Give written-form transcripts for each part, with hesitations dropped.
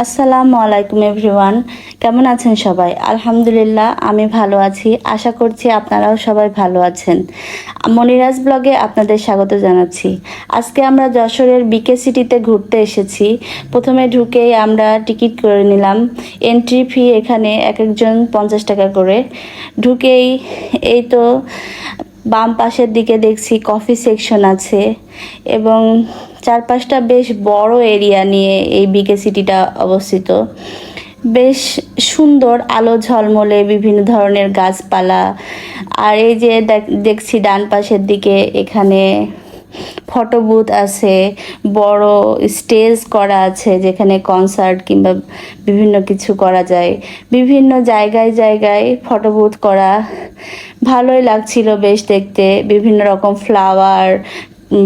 আসসালামু আলাইকুম এভরিওয়ান। কেমন আছেন সবাই? আলহামদুলিল্লাহ আমি ভালো আছি। আশা করছি আপনারাও সবাই ভালো আছেন। মনিরাজ ব্লগে আপনাদের স্বাগত জানাচ্ছি। আজকে আমরা যশোরের বিকে সিটিতে ঘুরতে এসেছি। প্রথমে ঢুকেই আমরা টিকিট করে নিলাম। এন্ট্রি ফি এখানে এক একজন 50 টাকা করে। ঢুকেই এই তো বাম পাশের দিকে দেখছি কফি সেকশন আছে এবং চারপাশটা বেশ বড় এরিয়া নিয়ে এই বিকে সিটিটা অবস্থিত। বেশ সুন্দর আলো ঝলমলে বিভিন্ন ধরনের গাছপালা। আর এই যে দেখছি ডান পাশের দিকে এখানে ফটো বুথ আছে, বড় স্টেজ করা আছে যেখানে কনসার্ট কিংবা বিভিন্ন কিছু করা যায়। বিভিন্ন জায়গায় জায়গায় ফটো বুথ করা, ভালোই লাগছিল বেশ দেখতে। বিভিন্ন রকম ফ্লাওয়ার,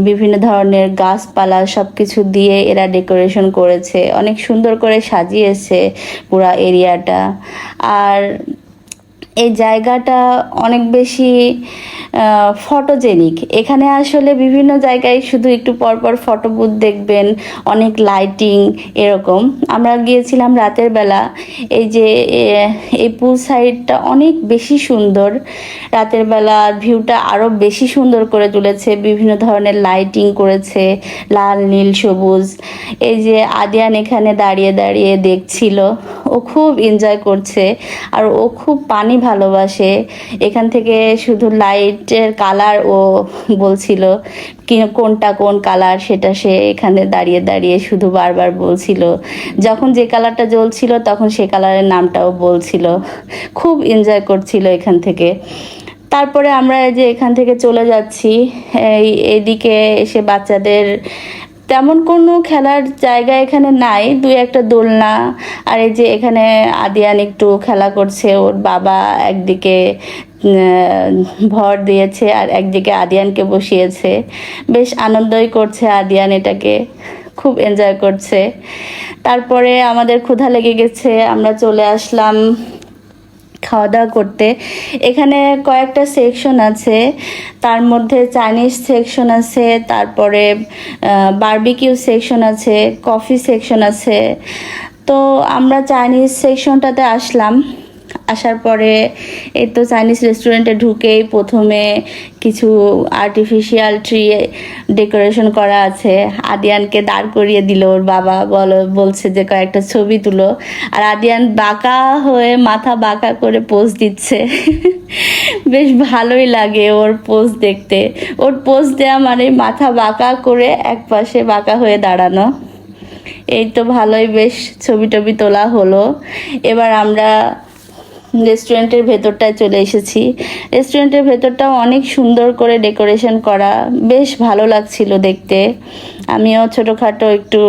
বিভিন্ন ধরনের গাছপালা সব কিছু দিয়ে এরা ডেকোরেশন করেছে, অনেক সুন্দর করে সাজিয়েছে পুরা এরিয়াটা। আর এই জায়গাটা অনেক বেশি ফটোজেনিক। এখানে আসলে বিভিন্ন জায়গায় শুধু একটু পরপর ফটো বুথ দেখবেন, অনেক লাইটিং এরকম। আমরা গিয়েছিলাম রাতের বেলা। এই যে এই পুল সাইডটা অনেক বেশি সুন্দর। রাতের বেলা ভিউটা আরও বেশি সুন্দর করে তুলেছে, বিভিন্ন ধরনের লাইটিং করেছে, লাল নীল সবুজ। এই যে আদিয়ান এখানে দাঁড়িয়ে দাঁড়িয়ে দেখছিল, ও খুব এনজয় করছে। আর ও খুব পানি ভালোবাসে। এখান থেকে শুধু লাইটের কালার ও বলছিল, কি কোনটা কোন কালার সেটা সে এখানে দাঁড়িয়ে দাঁড়িয়ে শুধু বারবার বলছিল। যখন যে কালারটা জ্বলছিল তখন সে কালারের নামটাও বলছিল। খুব এনজয় করছিল এখান থেকে। তারপরে আমরা এই যে এখান থেকে চলে যাচ্ছি, এইদিকে এসে বাচ্চাদের তেমন কোনো খেলার জায়গা এখানে নাই, দুই একটা দোলনা। আর এই যে এখানে আদিয়ান একটু খেলা করছে, ওর বাবা একদিকে ভর দিয়েছে আর একদিকে আদিয়ানকে বসিয়েছে। বেশ আনন্দই করছে আদিয়ান, এটাকে খুব এনজয় করছে। তারপরে আমাদের ক্ষুধা লেগে গেছে, আমরা চলে আসলাম খাওয়া দাওয়া করতে। এখানে কয়েকটা সেকশন আছে, তার মধ্যে চাইনিজ সেকশন আছে, তারপরে বারবিকিউ সেকশন আছে, কফি সেকশন আছে। তো আমরা চাইনিজ সেকশনটাতে আসলাম। আসার পরে এই তো চাইনিজ রেস্টুরেন্টে ঢুকেই প্রথমে কিছু আর্টিফিশিয়াল ট্রি ডেকোরেশন করা আছে। আদিয়ানকে দাঁড় করিয়ে দিল ওর বাবা, বলছে যে কয়েকটা ছবি তুলো। আর আদিয়ান বাঁকা হয়ে মাথা বাঁকা করে পোজ দিচ্ছে। বেশ ভালোই লাগে ওর পোজ দেখতে। ওর পোজ দেওয়া মানে মাথা বাঁকা করে এক পাশে বাঁকা হয়ে দাঁড়ানো। এই তো ভালোই বেশ ছবি টবি তোলা হলো। এবার আমরা রেস্টুরেন্টের ভেতরটায় চলে এসেছি। রেস্টুরেন্টের ভেতরটাও অনেক সুন্দর করে ডেকোরেশন করা, বেশ ভালো লাগছিল দেখতে। আমিও ছোটোখাটো একটু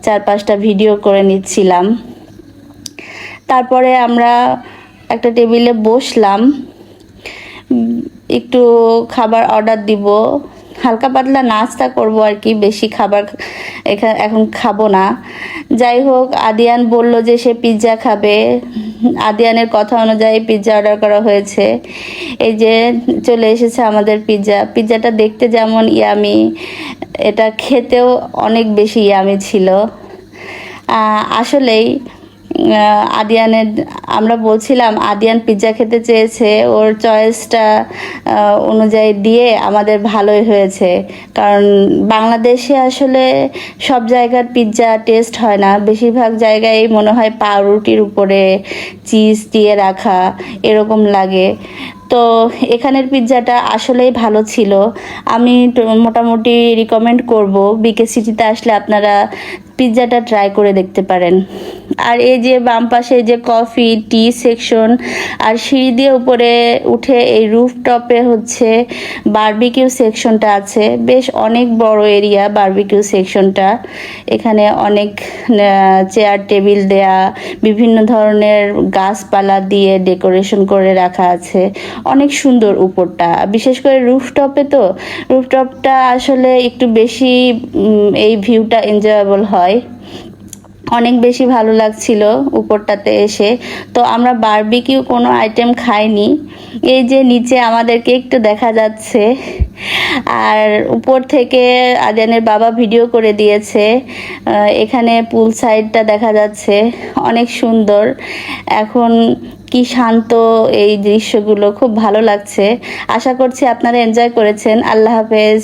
4-5টা ভিডিও করে নিচ্ছিলাম। তারপরে আমরা একটা টেবিলে বসলাম, একটু খাবার অর্ডার দিব, হালকা পাতলা নাস্তা করব আর কি, বেশি খাবার এখন খাবো না। যাই হোক, আদিয়ান বলল যে সে পিৎজা খাবে। আদিয়ানের কথা অনুযায়ী পিৎজা অর্ডার করা হয়েছে। এই যে চলে এসেছে আমাদের পিৎজা। পিৎজাটা দেখতে যেমন ইয়ামি, এটা খেতেও অনেক বেশি ইয়ামি ছিল। আসলেই আদিয়ানের, আমরা বলছিলাম আদিয়ান পিৎজা খেতে চেয়েছে, ওর চয়েসটা অনুযায়ী দিয়ে আমাদের ভালোই হয়েছে। কারণ বাংলাদেশে আসলে সব জায়গার পিৎজা টেস্ট হয় না, বেশিরভাগ জায়গায় মনে হয় পাউরুটির উপরে চিজ দিয়ে রাখা এরকম লাগে। তো এখানের পিৎজাটা আসলেই ভালো ছিল। আমি মোটামুটি রিকমেন্ড করব, বিকে সিটিতে আসলে আপনারা পিৎজাটা ট্রাই করে দেখতে পারেন। আর এই যে বাম পাশে যে কফি টি সেকশন, আর সিঁড়ি দিয়ে উপরে উঠে এই রুফটপে হচ্ছে বারবিকিউ সেকশনটা আছে। বেশ অনেক বড় এরিয়া বারবিকিউ সেকশনটা। এখানে অনেক চেয়ার টেবিল দেয়া, বিভিন্ন ধরনের গাছপালা দিয়ে ডেকোরেশন করে রাখা আছে, অনেক সুন্দর উপরটা। বিশেষ করে রুফটপে, তো রুফটপটা আসলে একটু বেশি এই ভিউটা এনজয়েবল হয়। অনেক বেশি ভালো লাগছিল উপরটাতে এসে। তো আমরা বারবিকিউ কোনো আইটেম খাইনি। এই যে নিচে আমাদেরকে একটু দেখা যাচ্ছে, আর উপর থেকে আদিয়ানের বাবা ভিডিও করে দিয়েছে। এখানে পুল সাইডটা দেখা যাচ্ছে, অনেক সুন্দর। এখন কি শান্ত এই দৃশ্যগুলো, খুব ভালো লাগছে। আশা করছি আপনারা এনজয় করেছেন। আল্লাহ হাফেজ।